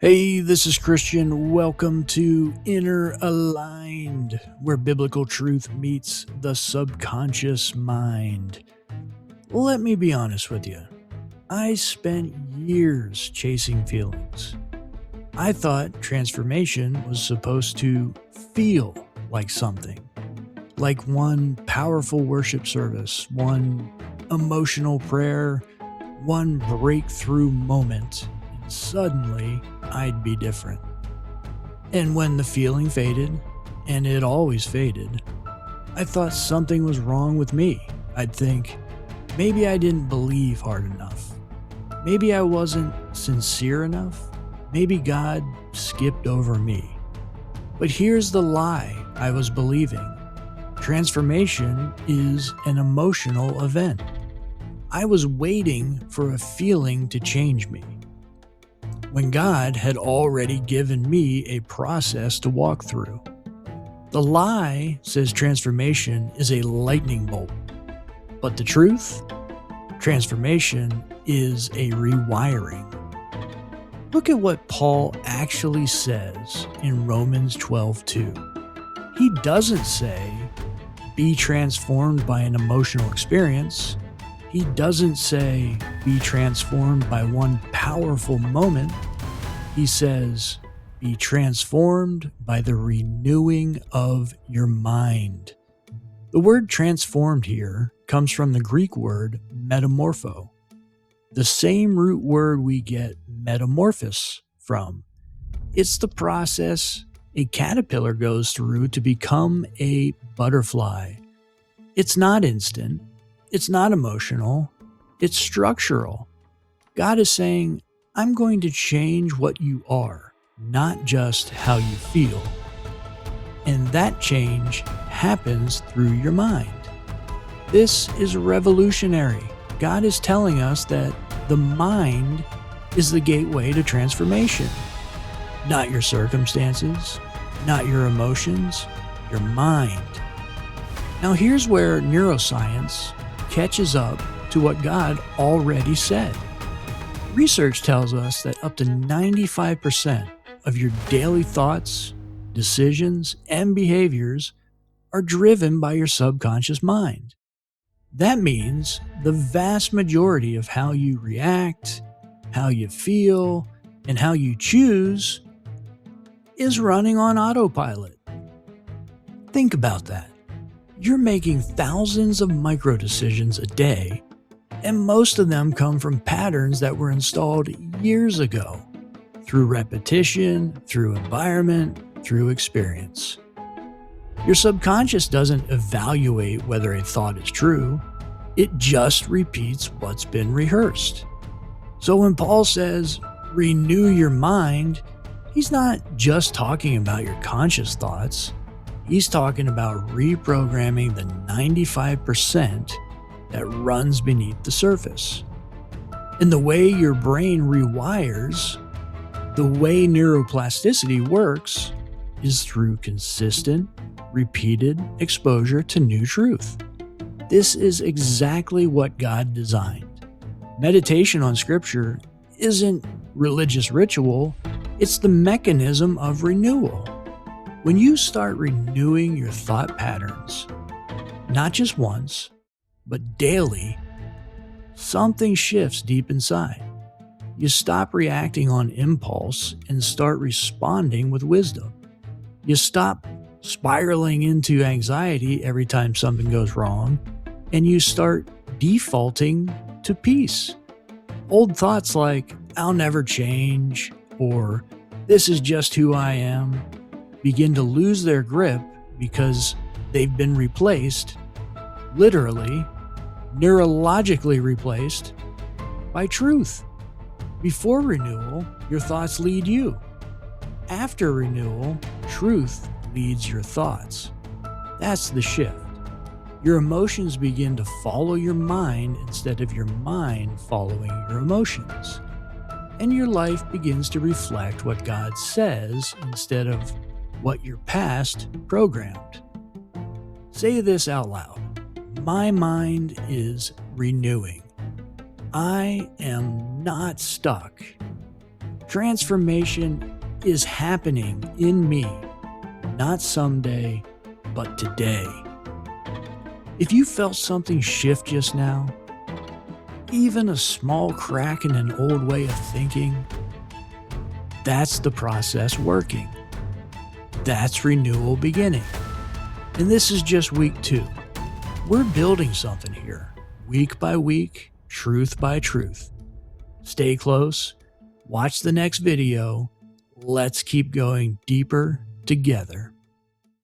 Hey, this is Christian. Welcome to Inner Aligned, where biblical truth meets the subconscious mind. Let me be honest with you. I spent years chasing feelings. I thought transformation was supposed to feel like something, like one powerful worship service, one emotional prayer, one breakthrough moment. Suddenly, I'd be different. And when the feeling faded, and it always faded, I thought something was wrong with me. I'd think, maybe I didn't believe hard enough. Maybe I wasn't sincere enough. Maybe God skipped over me. But here's the lie I was believing. Transformation is an emotional event. I was waiting for a feeling to change me, when God had already given me a process to walk through. The lie says transformation is a lightning bolt. But the truth? Transformation is a rewiring. Look at what Paul actually says in Romans 12:2. He doesn't say, be transformed by an emotional experience. He doesn't say, be transformed by one powerful moment. He says, be transformed by the renewing of your mind. The word transformed here comes from the Greek word metamorpho, the same root word we get metamorphosis from. It's the process a caterpillar goes through to become a butterfly. It's not instant. It's not emotional, it's structural. God is saying, I'm going to change what you are, not just how you feel. And that change happens through your mind. This is revolutionary. God is telling us that the mind is the gateway to transformation. Not your circumstances, not your emotions, your mind. Now here's where neuroscience catches up to what God already said. Research tells us that up to 95% of your daily thoughts, decisions, and behaviors are driven by your subconscious mind. That means the vast majority of how you react, how you feel, and how you choose is running on autopilot. Think about that. You're making thousands of micro decisions a day, and most of them come from patterns that were installed years ago, through repetition, through environment, through experience. Your subconscious doesn't evaluate whether a thought is true, it just repeats what's been rehearsed. So when Paul says, renew your mind, he's not just talking about your conscious thoughts. He's talking about reprogramming the 95% that runs beneath the surface. And the way your brain rewires, the way neuroplasticity works, is through consistent, repeated exposure to new truth. This is exactly what God designed. Meditation on Scripture isn't religious ritual, it's the mechanism of renewal. When you start renewing your thought patterns, not just once, but daily, something shifts deep inside. You stop reacting on impulse and start responding with wisdom. You stop spiraling into anxiety every time something goes wrong, and you start defaulting to peace. Old thoughts like, I'll never change, or this is just who I am, begin to lose their grip because they've been replaced, literally, neurologically replaced, by truth. Before renewal, your thoughts lead you. After renewal, truth leads your thoughts. That's the shift. Your emotions begin to follow your mind instead of your mind following your emotions. And your life begins to reflect what God says instead of what your past programmed. Say this out loud. My mind is renewing. I am not stuck. Transformation is happening in me, not someday, but today. If you felt something shift just now, even a small crack in an old way of thinking, that's the process working. That's renewal beginning. And this is just week 2. We're building something here, week by week, truth by truth. Stay close, watch the next video. Let's keep going deeper together.